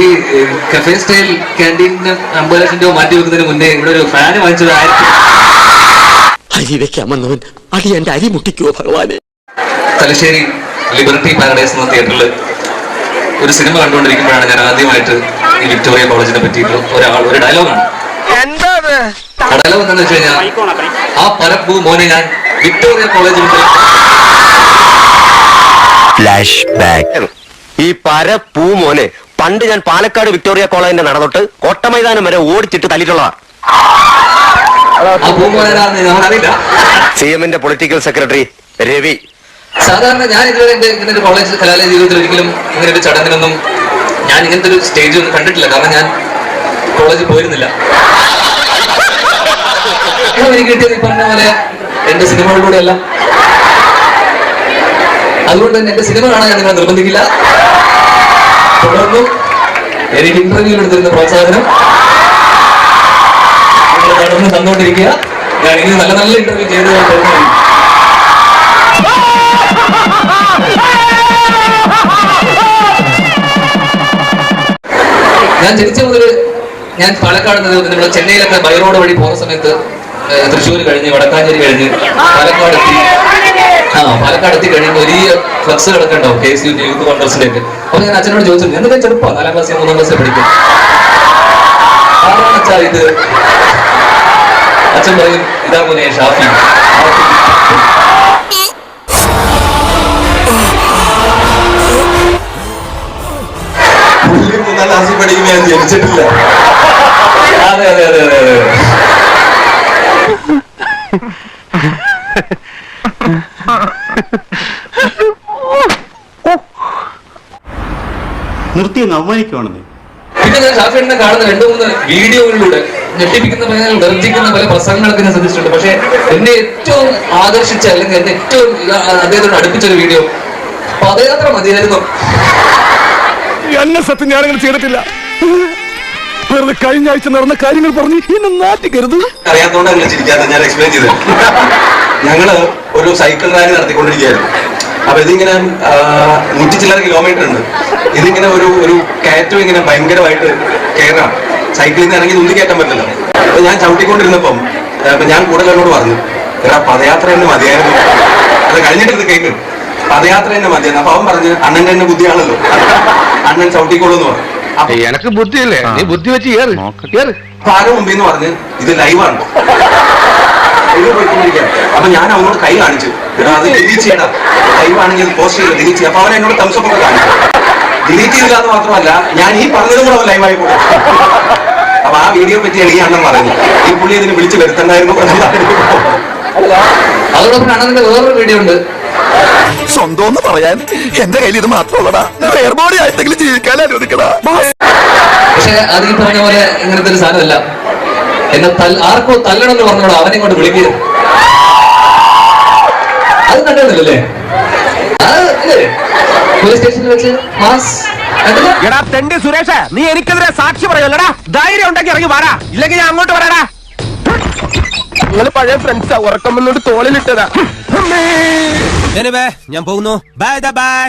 ഈ cafe style ക്യാൻറ്റീനിന് 50 ലക്ഷം രൂപ മാറ്റി വെക്കുന്നതിന് മുന്നേ ഇവിടെ ഒരു ഫാന് വാങ്ങിച്ചത് അരി വെക്കാമെന്നവൻ അടി എന്റെ അരി മുട്ടിക്കുവോ ഭഗവാനെ. തലശ്ശേരി ലിബർട്ടി പാരഡൈസ് എന്ന തിയേറ്ററിൽ ഒരു സിനിമ കണ്ടുകൊണ്ടിരിക്കുമ്പോഴാണ് ഞാൻ ആദ്യമായിട്ട് ഈ വിക്ടോറിയ കോളേജിനെ പറ്റിയിട്ട് ഒരു ഡയലോഗാണ്. ആ ഡയലോഗ് എന്താണെന്ന് വെച്ച് കഴിഞ്ഞാൽ, ആ പരപ്പൂ മോനെ ഞാൻ വിക്ടോറിയ കോളേജിൽ ഫ്ലാഷ് ബാക്ക്. ഈ പരപ്പൂ മോനെ പണ്ട് ഞാൻ പാലക്കാട് വിക്ടോറിയ കോളേജിന്റെ നടന്നിട്ട് കോട്ടമൈതാനം വരെ ഓടിച്ചിട്ട് തല്ലിട്ടുള്ളതാ. അറിയില്ല. CM-ന്റെ പൊളിറ്റിക്കൽ സെക്രട്ടറി രവി. സാധാരണ ഞാൻ ഇതുവരെ ഇങ്ങനെ ഒരു കോളേജ് കലാലയ ജീവിതത്തിൽ ഒരിക്കലും ഇങ്ങനെ ഒരു ചടങ്ങിനൊന്നും ഞാൻ ഇങ്ങനത്തെ ഒരു സ്റ്റേജ് ഒന്നും കണ്ടിട്ടില്ല. കാരണം ഞാൻ കോളേജിൽ പോയിരുന്നില്ല. എനിക്ക് കിട്ടിയത് ഈ പറഞ്ഞ പോലെ എന്റെ സിനിമകളിലൂടെ അല്ല. അതുകൊണ്ട് തന്നെ എന്റെ സിനിമ കാണാൻ ഞാൻ നിങ്ങളെ നിർബന്ധിക്കില്ല. തുടർന്നും എനിക്ക് ഇന്റർവ്യൂവിൽ എടുത്തിരുന്ന പ്രോത്സാഹനം തുടർന്ന് തന്നുകൊണ്ടിരിക്കുക. ഞാൻ ഇനി നല്ല നല്ല ഇന്റർവ്യൂ ചെയ്ത് ഞാൻ ജനിച്ച മുതൽ ഞാൻ പാലക്കാട് നമ്മൾ ചെന്നൈയിലൊക്കെ ബൈ റോഡ് വഴി പോകുന്ന സമയത്ത് തൃശ്ശൂർ കഴിഞ്ഞ് വടക്കാഞ്ചേരി കഴിഞ്ഞ് പാലക്കാട് എത്തി കഴിഞ്ഞ് വലിയ ഫ്ലക്സ് കിടക്കണ്ടാവും KSU യൂത്ത് കോൺഗ്രസിന്റെ ഒക്കെ. അപ്പൊ ഞാൻ അച്ഛനോട് ചോദിച്ചു, എന്തൊക്കെ ചെറുപ്പം 4ാം ക്ലാസ്സിൽ 3ാം ക്ലാസ്സിൽ പഠിക്കും. ആരാണ് അച്ഛാ ഇത്? അച്ഛൻ പറയും, ഇതാ മോനെ ഷാഫി. പുള്ളി 3ാം ക്ലാസ്സിൽ പഠിക്കുമ്പോൾ ഞാൻ ജനിച്ചിട്ടില്ല. അതെ അതെ അതെ അതെ അതെ. നിർത്തി അവമാനിക്കുവാണെന്നേ. പിന്നെ ഞാൻ ഷാഫിനെ കാണുന്ന 2-3 വീഡിയോകളിലൂടെ ഞെട്ടിപ്പിക്കുന്ന ഗർജിക്കുന്ന പല പ്രസംഗങ്ങളൊക്കെ ഞാൻ ശ്രദ്ധിച്ചിട്ടുണ്ട്. പക്ഷെ എന്നെ ഏറ്റവും ആകർഷിച്ച അല്ലെങ്കിൽ എന്നെ ഏറ്റവും അദ്ദേഹത്തോട് അടുപ്പിച്ചൊരു വീഡിയോ പദയാത്ര മതിയായിരുന്നു. എന്നെ സത്യം ഞാനങ്ങനെ ചെയ്തിട്ടില്ല. വെറുതെ കഴിഞ്ഞ ആഴ്ച നടന്ന കാര്യങ്ങൾ പറഞ്ഞ് എന്നെ നാട്ടിക്കരുത്. അറിയാത്തോണ്ടാണ് ചിരിക്കാതെ ഞാൻ എക്സ്പ്ലെയിൻ ചെയ്തത്. ഞങ്ങള് ഒരു സൈക്കിൾ റാലി നടത്തിക്കൊണ്ടിരിക്കുകയായിരുന്നു. അപ്പൊ ഇതിങ്ങനെ 100 ചില്ലറ കിലോമീറ്റർ ഉണ്ട്. ഇതിങ്ങനെ ഒരു കയറ്റം ഇങ്ങനെ ഭയങ്കരമായിട്ട് കയറാം. സൈക്കിളിൽ നിന്ന് ഇറങ്ങി ഉന്തി കയറ്റാൻ പറ്റില്ല. അപ്പൊ ഞാൻ ചവിട്ടിക്കൊണ്ടിരുന്നപ്പം ഞാൻ കൂടുതലോട് പറഞ്ഞു, എടാ പദയാത്ര തന്നെ മതിയായിരുന്നു. അത് കഴിഞ്ഞിട്ട് കേക്ക് പദയാത്ര തന്നെ മതിയായിരുന്നു. അപ്പൊ അവൻ പറഞ്ഞു, അണ്ണന്റെ തന്നെ ബുദ്ധിയാണല്ലോ, അണ്ണൻ ചവിട്ടിക്കോളൂ എന്ന് പറഞ്ഞു. എനക്ക് ബുദ്ധിയല്ലേ, നീ ബുദ്ധി വെച്ച് ആരോ മുമ്പിൽ നിന്ന് പറഞ്ഞ് ഇത് ലൈവാണ്, ഇത് പോയിക്കൊണ്ടിരിക്കുക. അപ്പൊ ഞാൻ അവനോട് കൈ കാണിച്ചു, അത് ഡിലീറ്റ് ചെയ്യണം, ലൈവാണെങ്കിൽ പോസ്റ്റ് ചെയ്ത് ഡിലീറ്റ് ചെയ്യാം. അപ്പൊ അവൻ എന്നോട് തംസപ്പ് ഒക്കെ കാണിച്ചു. ഡിലീറ്റ് ചെയ്തില്ലാന്ന് മാത്രമല്ല, ഞാൻ ഈ പറഞ്ഞതും കൂടെ അവൻ ലൈവായി പോയി. അപ്പൊ ആ വീഡിയോ പറ്റിയാണ് ഈ അണ്ണൻ പറയുന്നത്. ഈ പുള്ളി ഇതിന് വിളിച്ചു വരുത്തണ്ടായിരുന്നു. അതോടൊപ്പം അണ്ണന്റെ വേറൊരു വീഡിയോ ഉണ്ട്. സ്വന്തം എന്ന് പറയാൻ എന്റെ കയ്യിൽ ഇത് മാത്രമുള്ളടാ, ബോഡി ആയിട്ടെങ്കിലും ജീവിക്കാൻ അനുവദിക്കടാ. പക്ഷെ അത് ഈ പറഞ്ഞ പോലെ ഇങ്ങനത്തെ ഒരു സാധനമല്ല. എന്നെ ആർക്കോ തല്ലണം എന്ന് പറഞ്ഞോളൂ, അവനെ കൊണ്ട് വിളിക്കുക. അത് കണ്ടിരുന്നില്ലല്ലേ? പോലീസ് സ്റ്റേഷനിൽ വെച്ച് എടാ തെണ്ടി സുരേഷ്, നീ എനിക്കെതിരെ സാക്ഷി പറയുമല്ലടാ. ധൈര്യം ഉണ്ടെങ്കിൽ ഇറങ്ങി വരാ, ഇല്ലെങ്കിൽ ഞാൻ അങ്ങോട്ട് വരാടാ. നിങ്ങൾ പഴയ ഫ്രണ്ട്സാ, ഉറക്കം വന്നോട്ട് തോളിലിട്ടതാ. ഞാൻ പോകുന്നു. Bye bye.